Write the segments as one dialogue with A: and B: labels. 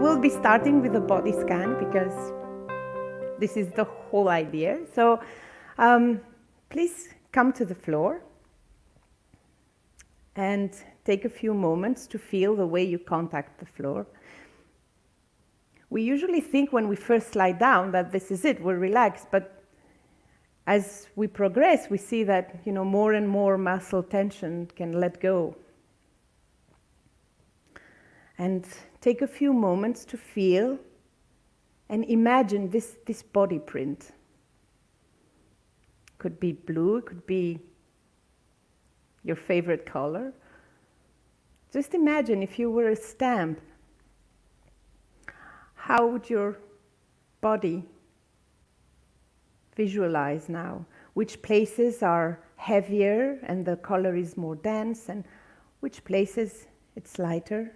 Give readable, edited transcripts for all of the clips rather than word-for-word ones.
A: will be starting with a body scan because this is the whole idea. So please come to the floor and take a few moments to feel the way you contact the floor. We usually think when we first lie down that this is it, we're relaxed, but as we progress, we see that, more and more muscle tension can let go. And take a few moments to feel and imagine this body print. Could be blue, it could be your favorite color. Just imagine if you were a stamp, how would your body visualize now? Which places are heavier and the color is more dense, and which places it's lighter?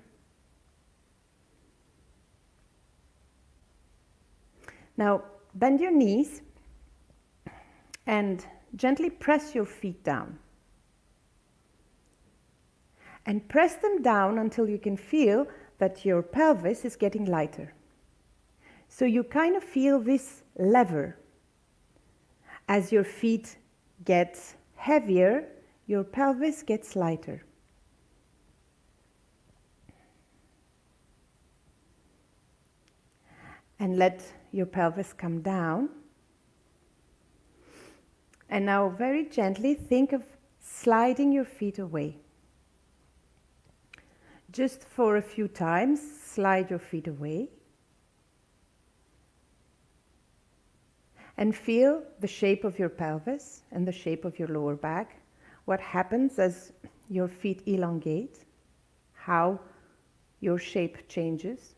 A: Now, bend your knees and gently press your feet down. And press them down until you can feel that your pelvis is getting lighter. So you kind of feel this lever. As your feet get heavier, your pelvis gets lighter. And let your pelvis come down. And now very gently think of sliding your feet away. Just for a few times, slide your feet away. And feel the shape of your pelvis and the shape of your lower back. What happens as your feet elongate, how your shape changes.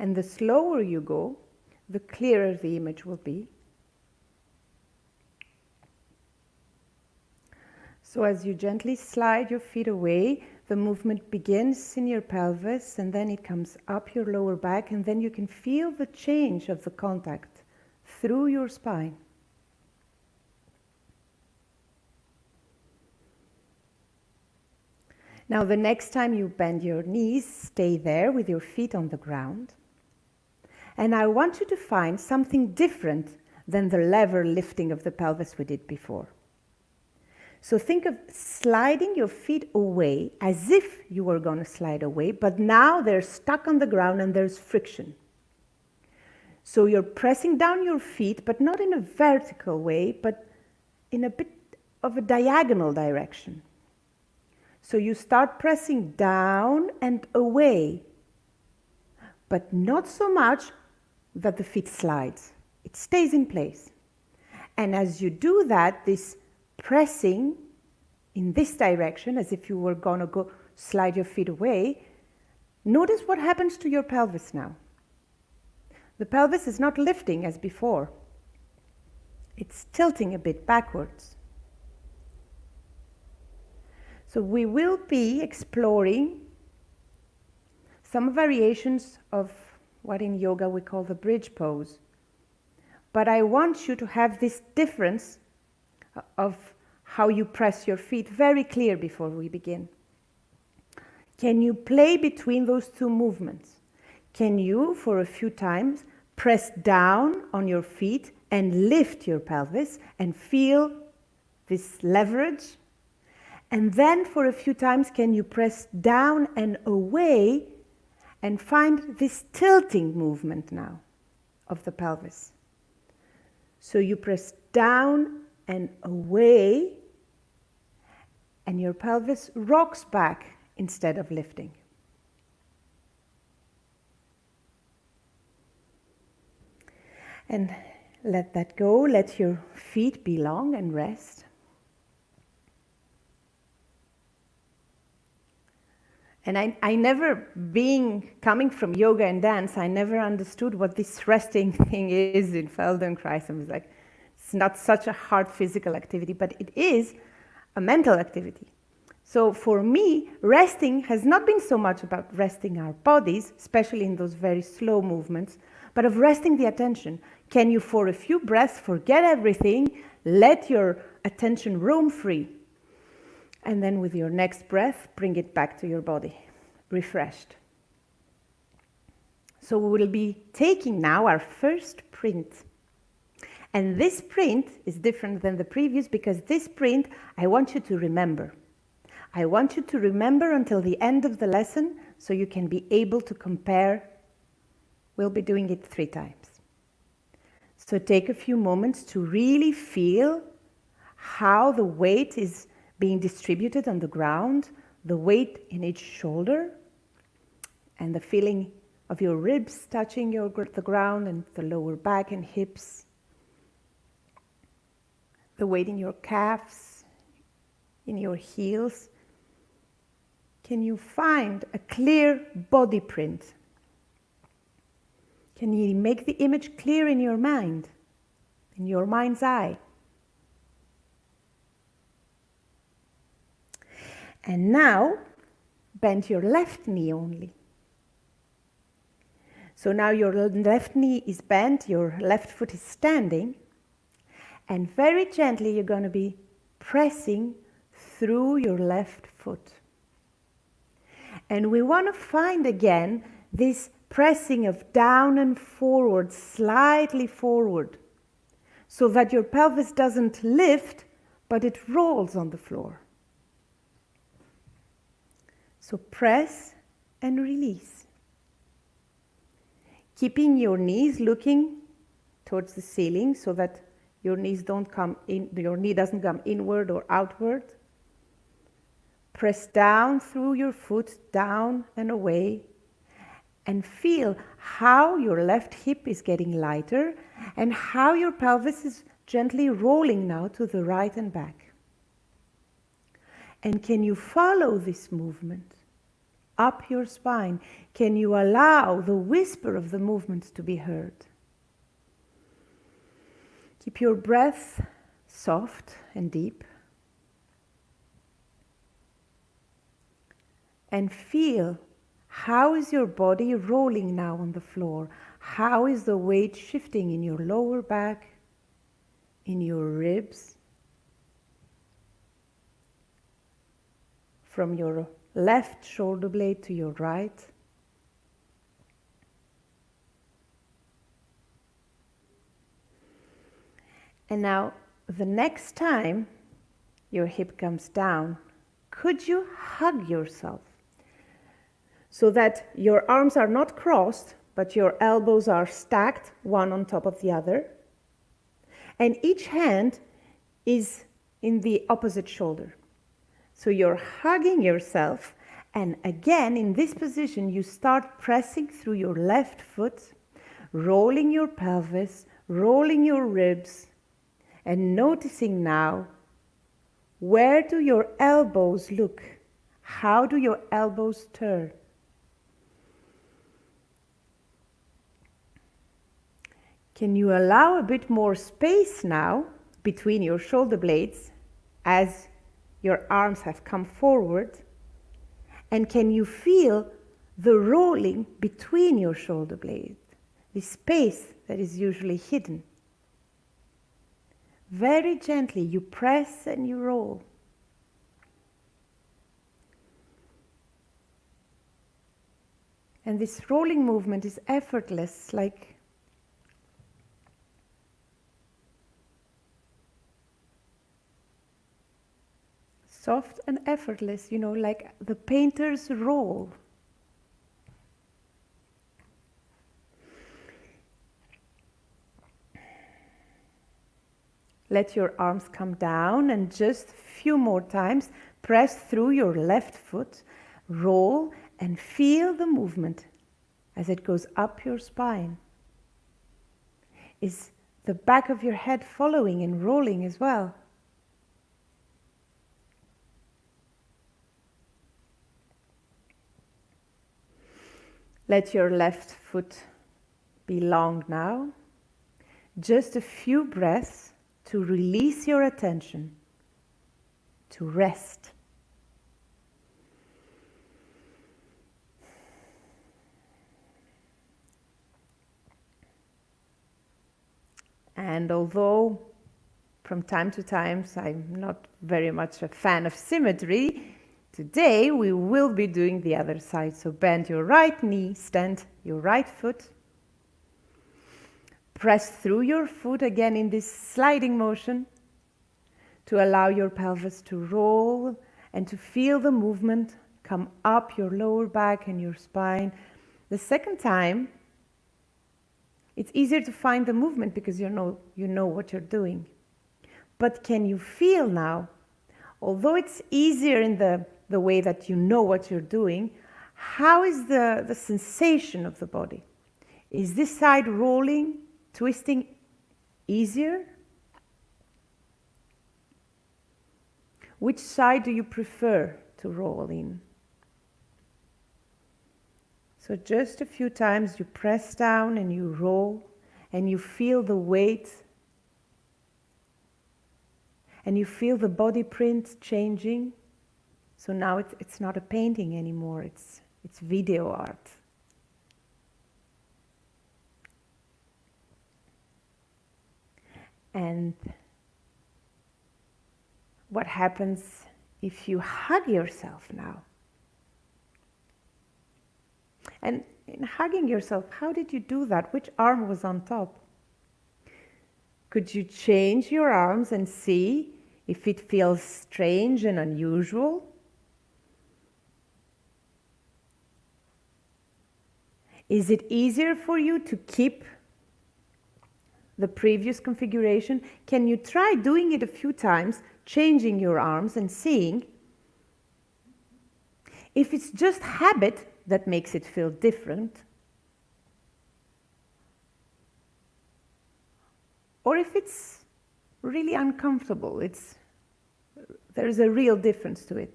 A: And the slower you go, the clearer the image will be. So as you gently slide your feet away, the movement begins in your pelvis and then it comes up your lower back, and then you can feel the change of the contact through your spine. Now the next time you bend your knees, stay there with your feet on the ground. And I want you to find something different than the lever lifting of the pelvis we did before. So think of sliding your feet away as if you were going to slide away, but now they're stuck on the ground and there's friction. So you're pressing down your feet, but not in a vertical way, but in a bit of a diagonal direction. So you start pressing down and away, but not so much that the feet slides. It stays in place. And as you do that, this pressing in this direction, as if you were going to go slide your feet away, notice what happens to your pelvis now. The pelvis is not lifting as before. It's tilting a bit backwards. So we will be exploring some variations of what in yoga we call the bridge pose. But I want you to have this difference of how you press your feet very clear before we begin. Can you play between those two movements? Can you, for a few times, press down on your feet and lift your pelvis and feel this leverage? And then for a few times, can you press down and away and find this tilting movement now of the pelvis? So you press down and away, and your pelvis rocks back instead of lifting. And let that go. Let your feet be long and rest. And I never, coming from yoga and dance, I never understood what this resting thing is in Feldenkrais. I was like, it's not such a hard physical activity, but it is a mental activity. So for me, resting has not been so much about resting our bodies, especially in those very slow movements, but of resting the attention. Can you, for a few breaths, forget everything, let your attention roam free? And then with your next breath, bring it back to your body, refreshed. So we will be taking now our first print. And this print is different than the previous because this print I want you to remember. I want you to remember until the end of the lesson so you can be able to compare. We'll be doing it 3 times. So take a few moments to really feel how the weight is being distributed on the ground, the weight in each shoulder, and the feeling of your ribs touching the ground and the lower back and hips, the weight in your calves, in your heels. Can you find a clear body print? Can you make the image clear in your mind, in your mind's eye? And now, bend your left knee only. So now your left knee is bent, your left foot is standing, and very gently you're going to be pressing through your left foot. And we want to find again this pressing of down and forward, slightly forward, so that your pelvis doesn't lift, but it rolls on the floor. So press and release. Keeping your knees looking towards the ceiling so that your knees don't come in, your knee doesn't come inward or outward. Press down through your foot, down and away, and feel how your left hip is getting lighter and how your pelvis is gently rolling now to the right and back. And can you follow this movement up your spine? Can you allow the whisper of the movement to be heard? Keep your breath soft and deep. And feel how is your body rolling now on the floor? How is the weight shifting in your lower back, in your ribs, from your left shoulder blade to your right? And now, the next time your hip comes down, could you hug yourself so that your arms are not crossed, but your elbows are stacked, one on top of the other, and each hand is in the opposite shoulder. So you're hugging yourself, and again, in this position, you start pressing through your left foot, rolling your pelvis, rolling your ribs, and noticing now, where do your elbows look? How do your elbows turn? Can you allow a bit more space now between your shoulder blades as your arms have come forward? And can you feel the rolling between your shoulder blades, the space that is usually hidden? Very gently, you press and you roll. And this rolling movement is effortless, like soft and effortless, you know, like the painter's roll. Let your arms come down and just a few more times press through your left foot, roll and feel the movement as it goes up your spine. Is the back of your head following and rolling as well? Let your left foot be long now. Just a few breaths to release your attention, to rest. And although from time to time I'm not very much a fan of symmetry, Today we will be doing the other side. So bend your right knee, stand your right foot. Press through your foot again in this sliding motion to allow your pelvis to roll and to feel the movement come up your lower back and your spine. The second time, it's easier to find the movement because you know what you're doing. But can you feel now, although it's easier in the way that you know what you're doing, how is the sensation of the body? Is this side rolling, twisting easier? Which side do you prefer to roll in? So just a few times you press down and you roll and you feel the weight and you feel the body print changing. So now it's not a painting anymore, it's video art. And what happens if you hug yourself now? And in hugging yourself, how did you do that? Which arm was on top? Could you change your arms and see if it feels strange and unusual? Is it easier for you to keep the previous configuration? Can you try doing it a few times, changing your arms and seeing if it's just habit that makes it feel different, or if it's really uncomfortable, there's a real difference to it.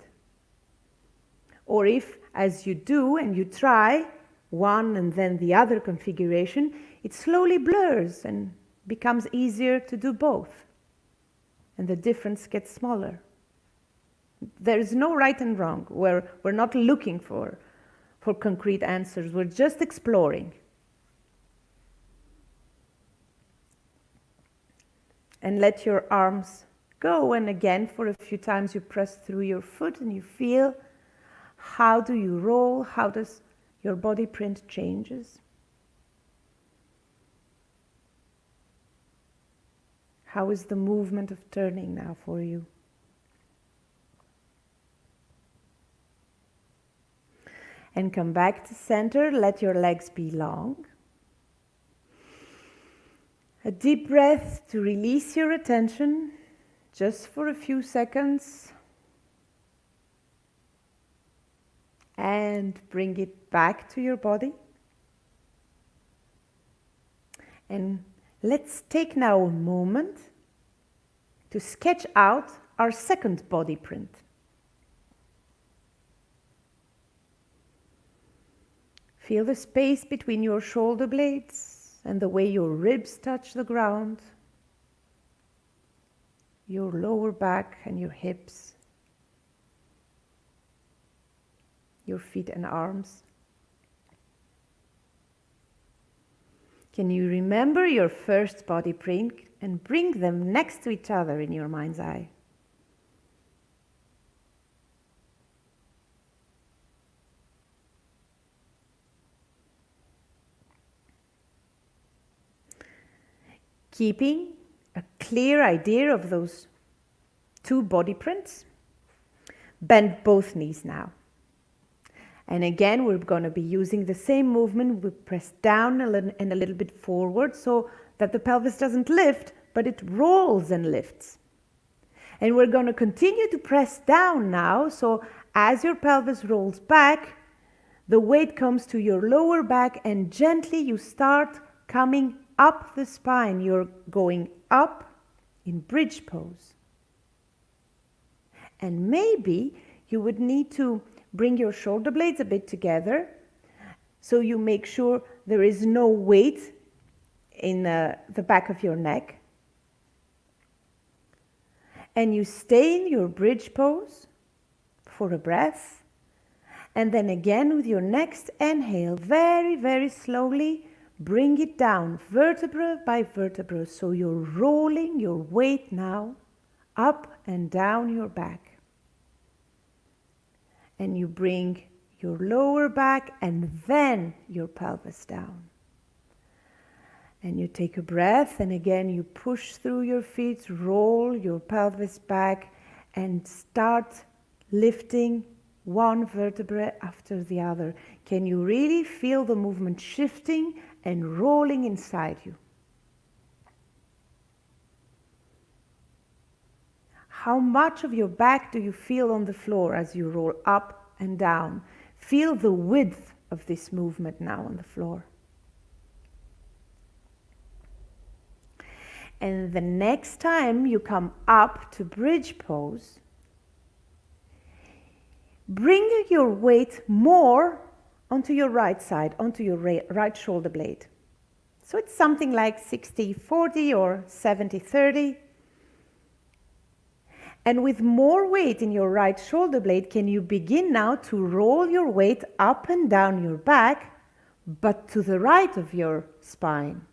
A: Or if, as you do and you try one and then the other configuration, it slowly blurs and becomes easier to do both, and the difference gets smaller. There is no right and wrong. We're not looking for concrete answers. We're just exploring. And let your arms go. And again, for a few times, you press through your foot and you feel how do you roll? How does your body print changes? How is the movement of turning now for you? And come back to center. Let your legs be long. A deep breath to release your attention just for a few seconds. And bring it back to your body. And let's take now a moment to sketch out our second body print. Feel the space between your shoulder blades and the way your ribs touch the ground, your lower back and your hips, your feet and arms. Can you remember your first body print and bring them next to each other in your mind's eye? Keeping a clear idea of those two body prints, bend both knees now. And again, we're going to be using the same movement. We press down and a little bit forward so that the pelvis doesn't lift, but it rolls and lifts. And we're going to continue to press down now. So as your pelvis rolls back, the weight comes to your lower back and gently you start coming up the spine. You're going up in bridge pose. And maybe you would need to bring your shoulder blades a bit together so you make sure there is no weight in the back of your neck. And you stay in your bridge pose for a breath. And then again with your next inhale, very, very slowly, bring it down vertebra by vertebra. So you're rolling your weight now up and down your back. and you bring your lower back and then your pelvis down. And you take a breath, and again you push through your feet, roll your pelvis back, and start lifting one vertebra after the other. Can you really feel the movement shifting and rolling inside you? How much of your back do you feel on the floor as you roll up and down? Feel the width of this movement now on the floor. And the next time you come up to bridge pose, bring your weight more onto your right side, onto your right shoulder blade. So it's something like 60-40 or 70-30. And with more weight in your right shoulder blade, can you begin now to roll your weight up and down your back, but to the right of your spine?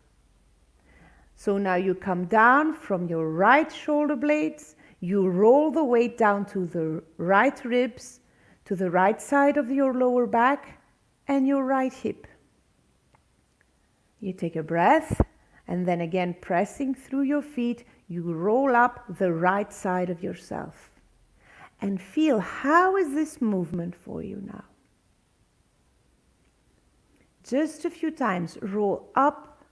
A: So now you come down from your right shoulder blades, you roll the weight down to the right ribs, to the right side of your lower back and your right hip. You take a breath, and then again pressing through your feet, you roll up the right side of yourself. And feel, how is this movement for you now? Just a few times, roll up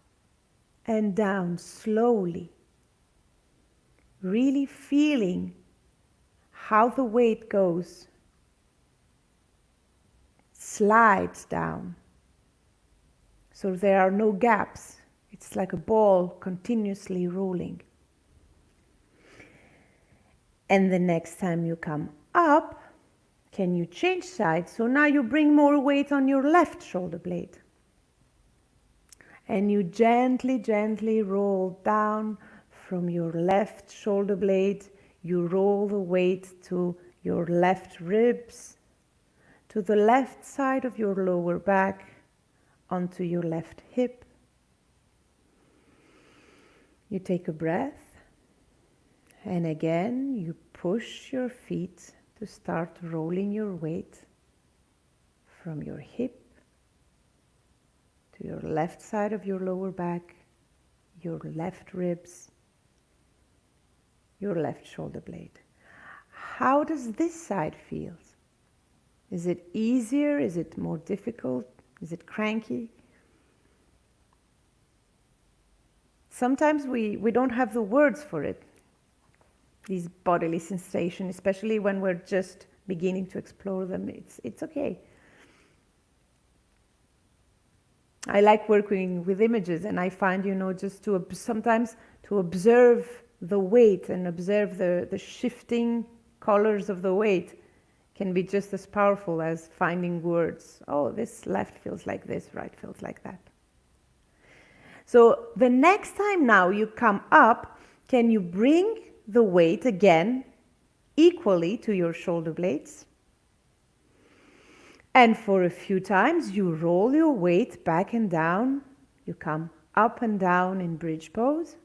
A: and down slowly, really feeling how the weight goes, slides down. So there are no gaps. It's like a ball continuously rolling. And the next time you come up, can you change sides? So now you bring more weight on your left shoulder blade. And you gently, gently roll down from your left shoulder blade. You roll the weight to your left ribs, to the left side of your lower back, onto your left hip. You take a breath, and again you push your feet to start rolling your weight from your hip to your left side of your lower back, your left ribs, your left shoulder blade. How does this side feel? Is it easier? Is it more difficult? Is it cranky? Sometimes we don't have the words for it, these bodily sensations, especially when we're just beginning to explore them. It's okay. I like working with images, and I find, just sometimes to observe the weight and observe the shifting colors of the weight can be just as powerful as finding words. Oh, this left feels like this, right feels like that. So the next time now you come up, can you bring the weight again equally to your shoulder blades? And for a few times you roll your weight back and down. You come up and down in bridge pose.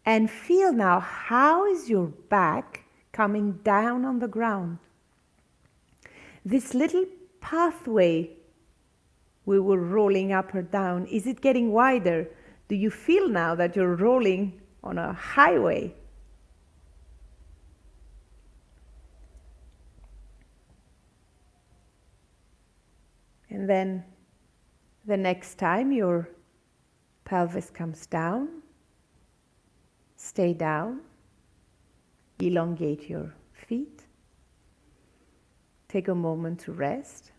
A: And feel now, how is your back coming down on the ground? This little pathway we were rolling up or down, is it getting wider? Do you feel now that you're rolling on a highway? And then the next time your pelvis comes down, stay down, elongate your feet, take a moment to rest.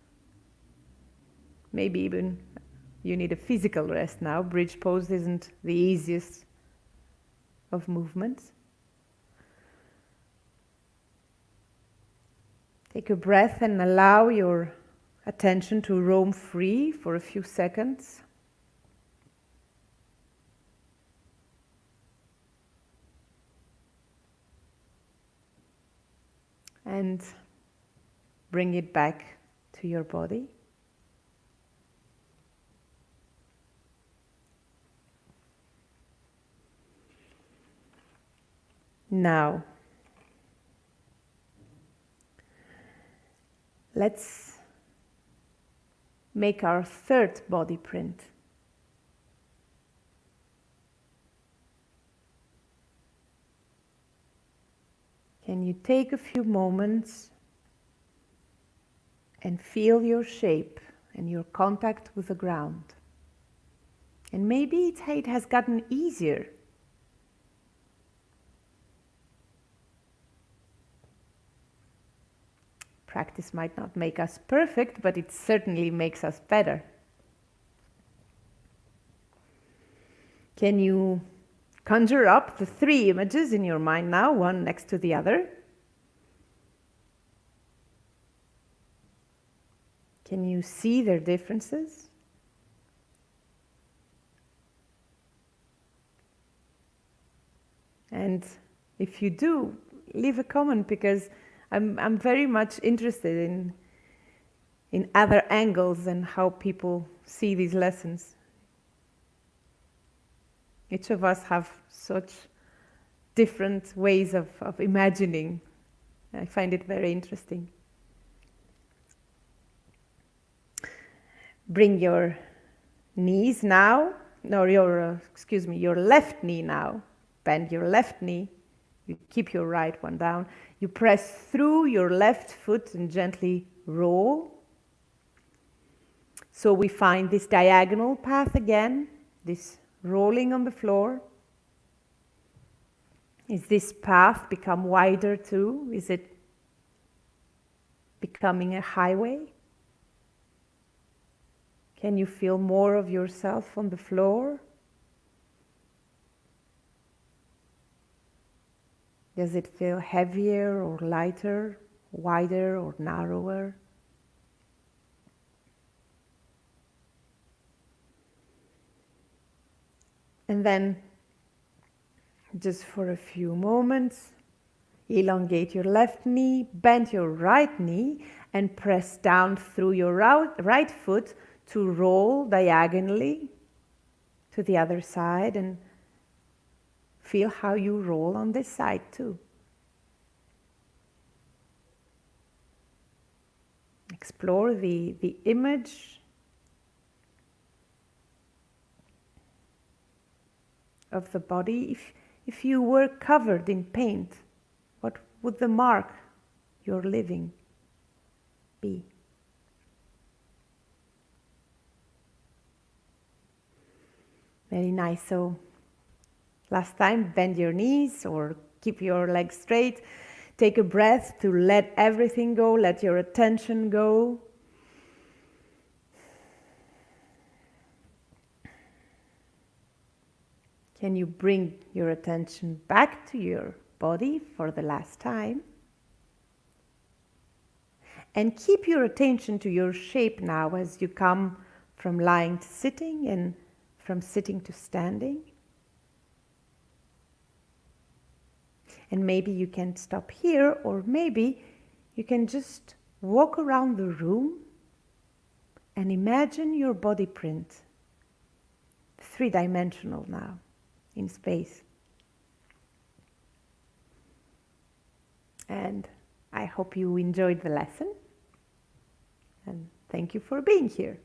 A: Maybe even you need a physical rest now. Bridge pose isn't the easiest of movements. Take a breath and allow your attention to roam free for a few seconds. And bring it back to your body. Now, Let's make our third body print. Can you take a few moments and feel your shape and your contact with the ground? And maybe it has gotten easier. Practice might not make us perfect, but it certainly makes us better. Can you conjure up the 3 images in your mind now, one next to the other? Can you see their differences? And if you do, leave a comment, because I'm very much interested in other angles and how people see these lessons. Each of us have such different ways of imagining. I find it very interesting. Bring your knees now, your left knee now. Bend your left knee. You keep your right one down. You press through your left foot and gently roll. So we find this diagonal path again, this rolling on the floor. Is this path become wider too? Is it becoming a highway? Can you feel more of yourself on the floor? Does it feel heavier or lighter, wider or narrower? And then, just for a few moments, elongate your left knee, bend your right knee, and press down through your right foot to roll diagonally to the other side, and feel how you roll on this side too. Explore the image of the body. If you were covered in paint, what would the mark you're living be? Very nice. So last time, bend your knees or keep your legs straight. Take a breath to let everything go, let your attention go. Can you bring your attention back to your body for the last time? And keep your attention to your shape now as you come from lying to sitting and from sitting to standing. And maybe you can stop here, or maybe you can just walk around the room and imagine your body print, 3-dimensional now, in space. And I hope you enjoyed the lesson, and thank you for being here.